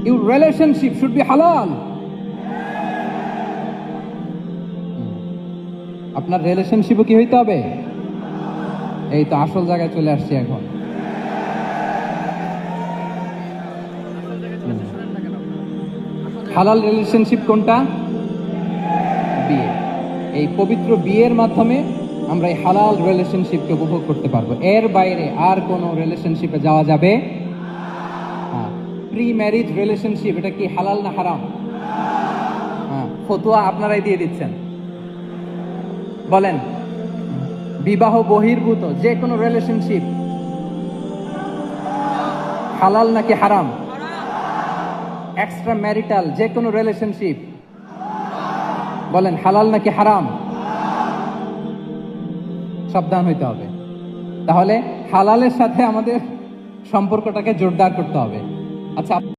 Your relationship should be halal. আপনার রিলেশনশিপও কি হইতে হবে? এই তো আসল জায়গায় চলে আসছি এখন। হালাল রিলেশনশিপ কোনটা? বিয়ে। এই পবিত্র বিয়ের মাধ্যমে আমরা এই হালাল রিলেশনশিপকে উপভোগ করতে পারবো। এর বাইরে আর কোনো রিলেশনশিপে যাওয়া যাবে না। প্রি ম্যারিজ রিলেশনশিপ এটা কি হালাল না হারাম? হ্যাঁ, ফতোয়া আপনারাই দিয়ে দিচ্ছেন। বলেন, বিবাহ বহির্ভূত যে কোনো রিলেশনশিপ হালাল নাকি হারাম? এক্সট্রা ম্যারিটাল যে কোনো রিলেশনশিপ বলেন হালাল নাকি হারাম? সাবধান হইতে হবে। তাহলে হালালের সাথে আমাদের সম্পর্কটাকে জোরদার করতে হবে। আচ্ছা।